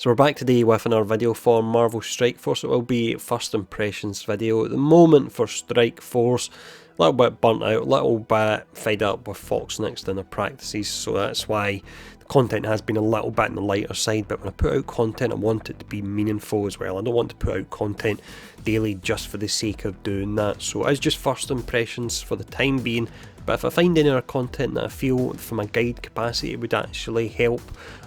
So we're back today with another video for Marvel Strike Force. It will be first impressions video. At the moment for Strike Force, a little bit burnt out, a little bit fed up with Fox next in their practices, so that's why the content has been a little bit on the lighter side. But when I put out content, I want it to be meaningful as well. I don't want to put out content daily just for the sake of doing that. So it's just first impressions for the time being. But if I find any other content that I feel from a guide capacity would actually help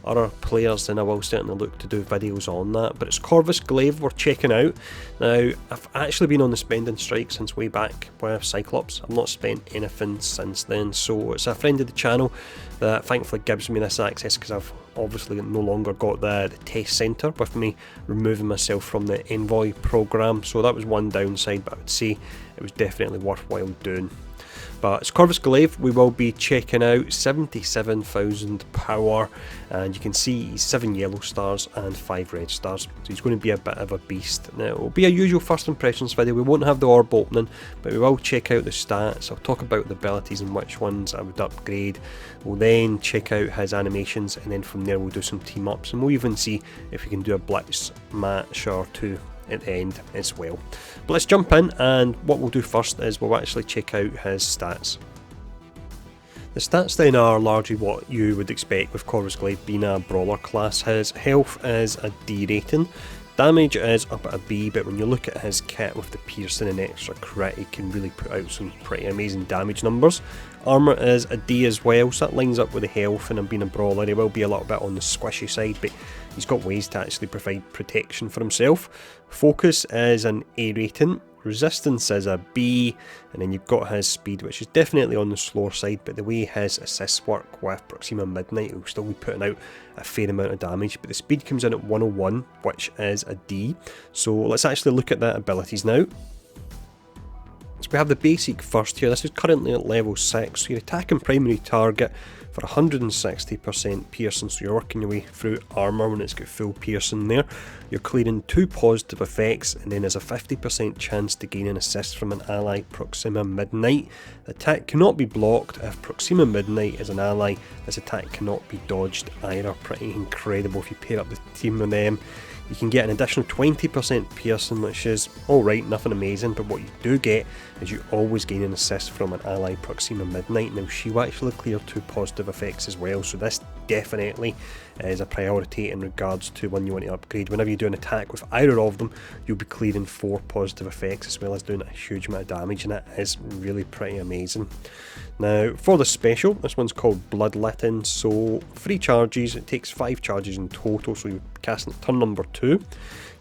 other players, then I will certainly look to do videos on that. But it's Corvus Glaive we're checking out. Now, I've actually been on the spending strike since way back with Cyclops. I've not spent anything since then, so it's a friend of the channel that thankfully gives me this access, because I've obviously no longer got the test centre with me removing myself from the Envoy programme. So that was one downside, but I would say it was definitely worthwhile doing. But it's Corvus Glaive. We will be checking out 77,000 power, and you can see he's 7 yellow stars and 5 red stars, so he's going to be a bit of a beast. Now, it will be a usual first impressions video. We won't have the orb opening, but we will check out the stats. I'll talk about the abilities and which ones I would upgrade. We'll then check out his animations, and then from there we'll do some team ups, and we'll even see if we can do a blitz match or two at the end as well. But let's jump in, and what we'll do first is we'll actually check out his stats. The stats then are largely what you would expect with Corvus Glaive being a brawler class. His health is a D rating, damage is up at a B, but when you look at his kit with the piercing and extra crit, he can really put out some pretty amazing damage numbers. Armour is a D as well, so that lines up with the health, and him being a brawler he will be a little bit on the squishy side, but he's got ways to actually provide protection for himself. Focus is an A rating, resistance is a B, and then you've got his speed, which is definitely on the slower side, but the way his assists work with Proxima Midnight, he'll still be putting out a fair amount of damage, but the speed comes in at 101, which is a D. So let's actually look at the abilities now. So we have the basic first here. This is currently at level 6, so you're attacking primary target for 160% piercing, so you're working your way through armour when it's got full piercing there. You're clearing 2 positive effects, and then there's a 50% chance to gain an assist from an ally Proxima Midnight. The attack cannot be blocked. If Proxima Midnight is an ally, this attack cannot be dodged either. Pretty incredible if you pair up the team with them. You can get an additional 20% piercing, which is alright, nothing amazing, but what you do get is you always gain an assist from an ally Proxima Midnight. Now, she will actually clear 2 positive effects as well, so this definitely is a priority in regards to when you want to upgrade. Whenever you do an attack with either of them, you'll be clearing 4 positive effects as well as doing a huge amount of damage, and that is really pretty amazing. Now, for the special, this one's called Bloodletting, so 3 charges, it takes 5 charges in total, so you're casting at turn number 2.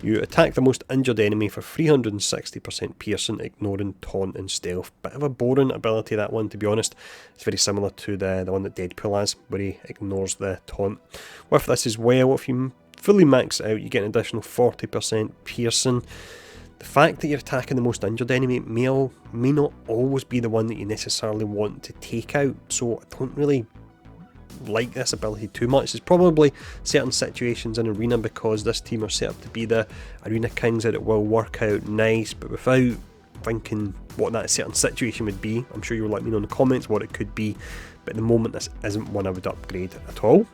You attack the most injured enemy for 360% piercing, ignoring taunt and stealth. Bit of a boring ability, that one, to be honest. It's very similar to the one that Deadpool has, where he ignores the taunt. With this as well, if you fully max it out, you get an additional 40% piercing. The fact that you're attacking the most injured enemy may not always be the one that you necessarily want to take out, so I don't really like this ability too much. There's probably certain situations in Arena, because this team are set up to be the Arena Kings, that it will work out nice, but without thinking what that certain situation would be, I'm sure you'll let me know in the comments what it could be, but at the moment this isn't one I would upgrade at all.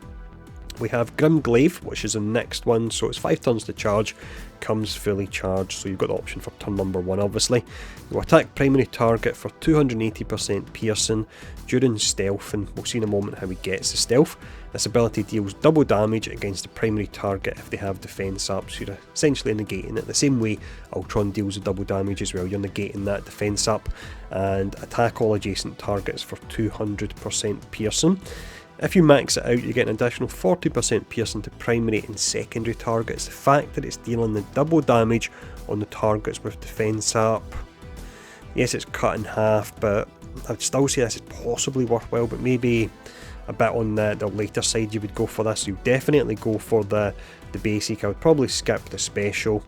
We have Grim Glaive, which is the next one, so it's 5 turns to charge, comes fully charged, so you've got the option for turn number 1 obviously. You attack primary target for 280% piercing during stealth, and we'll see in a moment how he gets the stealth. This ability deals double damage against the primary target if they have defense up, so you're essentially negating it the same way Ultron deals the double damage as well. You're negating that defense up, and attack all adjacent targets for 200% piercing. If you max it out, you get an additional 40% piercing to primary and secondary targets. The fact that it's dealing the double damage on the targets with defense up, yes, it's cut in half, but I'd still say this is possibly worthwhile, but maybe a bit on the later side you would go for this. You definitely go for the basic. I would probably skip the special,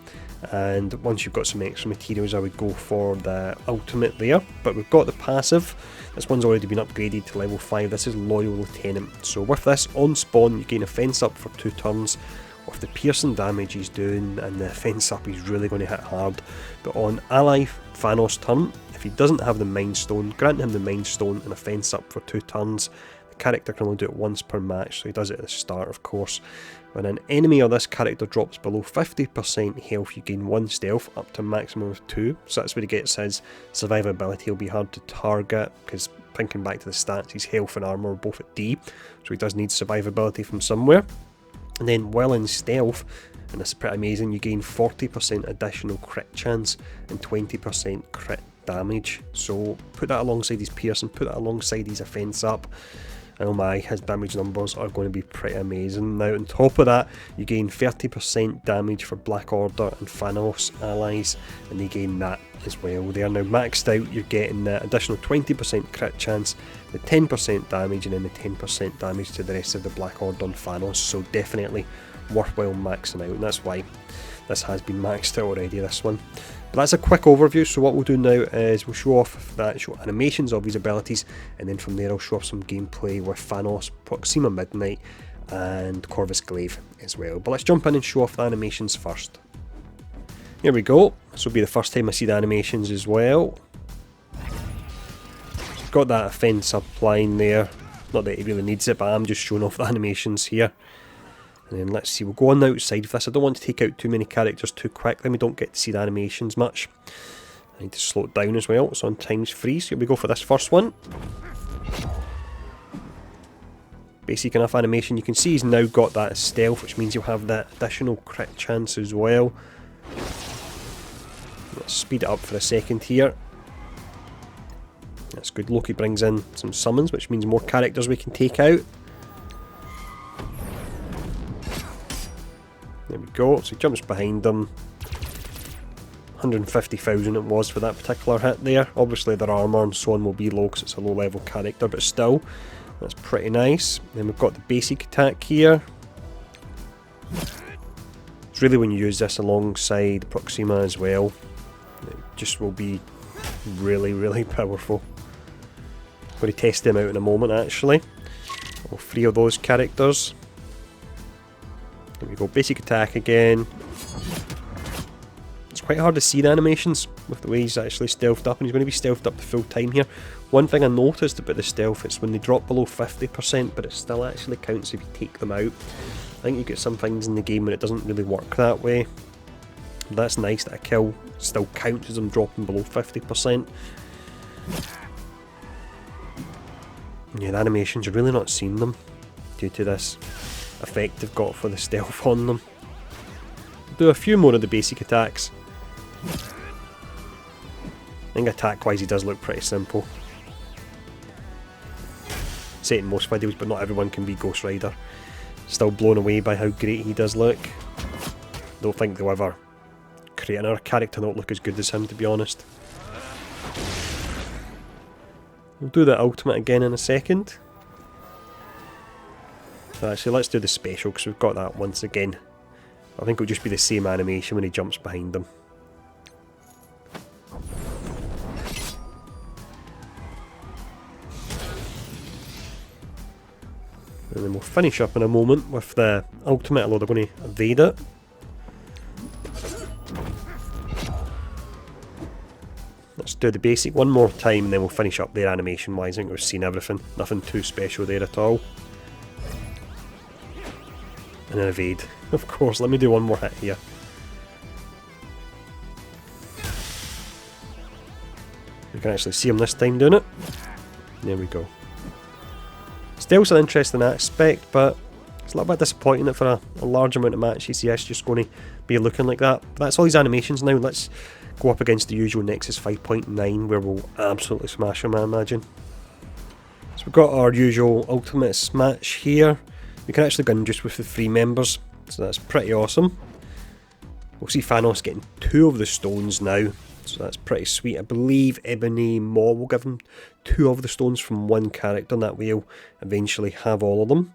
and once you've got some extra materials I would go for the ultimate there. But we've got the passive. This one's already been upgraded to level 5. This is Loyal Lieutenant. So with this, on spawn you gain a fence up for 2 turns. With the piercing damage he's doing and the fence up, he's really going to hit hard. But on ally Thanos' turn, if he doesn't have the Mind Stone, grant him the Mind Stone and a fence up for 2 turns. The character can only do it once per match, so he does it at the start, of course. When an enemy or this character drops below 50% health, you gain 1 stealth, up to a maximum of 2. So that's where he gets his survivability. He'll be hard to target, because thinking back to the stats, his health and armour are both at D, so he does need survivability from somewhere. And then while in stealth, and this is pretty amazing, you gain 40% additional crit chance and 20% crit damage. So put that alongside his pierce and put that alongside his offense up. Oh my, his damage numbers are going to be pretty amazing. Now on top of that, you gain 30% damage for Black Order and Thanos allies, and they gain that as well. They are now maxed out. You're getting the additional 20% crit chance, the 10% damage, and then the 10% damage to the rest of the Black Order and Thanos. So definitely worthwhile maxing out, and that's why this has been maxed out already, this one. But that's a quick overview. So what we'll do now is we'll show off the actual animations of his abilities, and then from there I'll show off some gameplay with Thanos, Proxima Midnight and Corvus Glaive as well. But let's jump in and show off the animations first. Here we go. This will be the first time I see the animations as well. Got that offense up line there. Not that he really needs it, but I'm just showing off the animations here. And then let's see, we'll go on the outside of this. I don't want to take out too many characters too quick, then we don't get to see the animations much. I need to slow it down as well. It's on times 3, so here we go for this first one. Basic enough animation. You can see he's now got that stealth, which means you'll have that additional crit chance as well. Let's speed it up for a second here. That's good. Loki brings in some summons, which means more characters we can take out. There we go, so he jumps behind them. 150,000 it was for that particular hit there. Obviously their armour and so on will be low because it's a low level character, but still, that's pretty nice. Then we've got the basic attack here. It's really when you use this alongside Proxima as well, it just will be really, really powerful. I'm going to test them out in a moment actually. All 3 of those characters. There we go, basic attack again. It's quite hard to see the animations with the way he's actually stealthed up, and he's going to be stealthed up the full time here. One thing I noticed about the stealth is when they drop below 50%, but it still actually counts if you take them out. I think you get some things in the game when it doesn't really work that way. But that's nice that a kill still counts as them dropping below 50%. Yeah, the animations, you're really not seeing them due to this effect they've got for the stealth on them. Do a few more of the basic attacks. I think attack wise he does look pretty simple. Say it in most videos, but not everyone can be Ghost Rider. Still blown away by how great he does look. Don't think they'll ever create another character that will look as good as him, to be honest. We'll do the ultimate again in a second. Actually, let's do the special because we've got that once again. I think it'll just be the same animation when he jumps behind them. And then we'll finish up in a moment with the ultimate, although they're going to evade it. Let's do the basic one more time and then we'll finish up there animation wise. I think we've seen everything. Nothing too special there at all. And then evade. Of course, let me do one more hit here. You can actually see him this time doing it. There we go. Stealth's an interesting aspect, but it's a little bit disappointing that for a large amount of matches, yes, just going to be looking like that. But that's all these animations now. Let's go up against the usual Nexus 5.9 where we'll absolutely smash him, I imagine. So we've got our usual ultimate smash here. We can actually go in just with the 3 members, so that's pretty awesome. We'll see Thanos getting 2 of the stones now, so that's pretty sweet. I believe Ebony Maw will give him 2 of the stones from 1 character, and that way he'll eventually have all of them.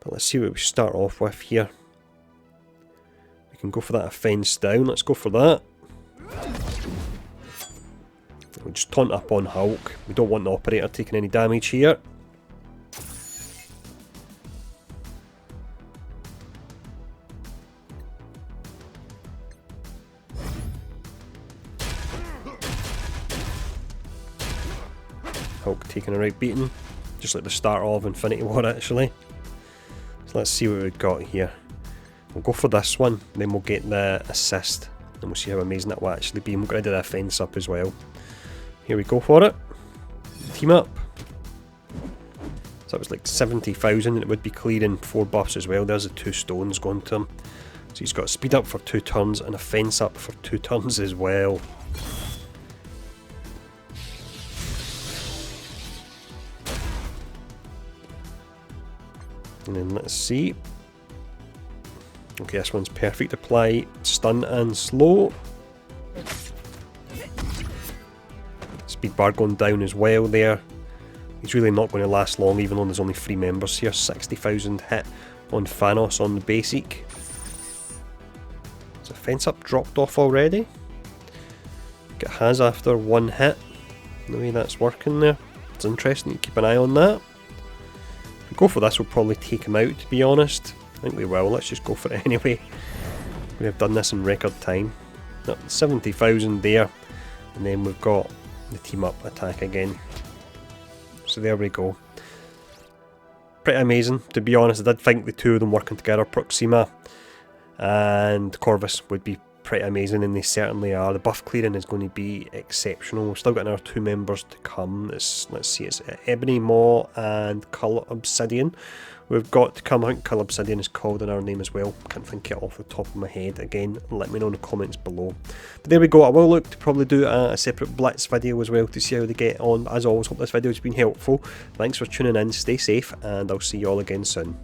But let's see what we start off with here. We can go for that offense down, let's go for that. We'll just taunt up on Hulk. We don't want the operator taking any damage here. Hulk taking a right beating. Just like the start of Infinity War actually. So let's see what we've got here. We'll go for this one, then we'll get the assist, and we'll see how amazing that will actually be. And we'll get rid of the fence up as well. Here we go for it. Team up. So that was like 70,000, and it would be clearing 4 buffs as well. There's the 2 stones going to him. So he's got a speed up for 2 turns and a fence up for 2 turns as well. And then let's see. Okay, this one's perfect. Apply stun and slow. Speed bar going down as well there. He's really not going to last long, even though there's only 3 members here. 60,000 hit on Thanos on the basic. Is the fence up dropped off already? It has after 1 hit. The way that's working there. It's interesting to keep an eye on that. If we go for this, we'll probably take him out, to be honest. I think we will. Let's just go for it anyway. We have done this in record time. 70,000 there. And then we've got the team up attack again. So there we go. Pretty amazing, to be honest. I did think the 2 of them working together, Proxima and Corvus, would be pretty amazing, and they certainly are. The buff clearing is going to be exceptional. We've still got another 2 members to come. Let's see, it's Ebony Maw and Cull Obsidian. We've got to come. I think Cull Obsidian is called in our name as well. Can't think it off the top of my head. Again, let me know in the comments below. But there we go. I will look to probably do a separate Blitz video as well to see how they get on. As always, hope this video has been helpful. Thanks for tuning in. Stay safe, and I'll see you all again soon.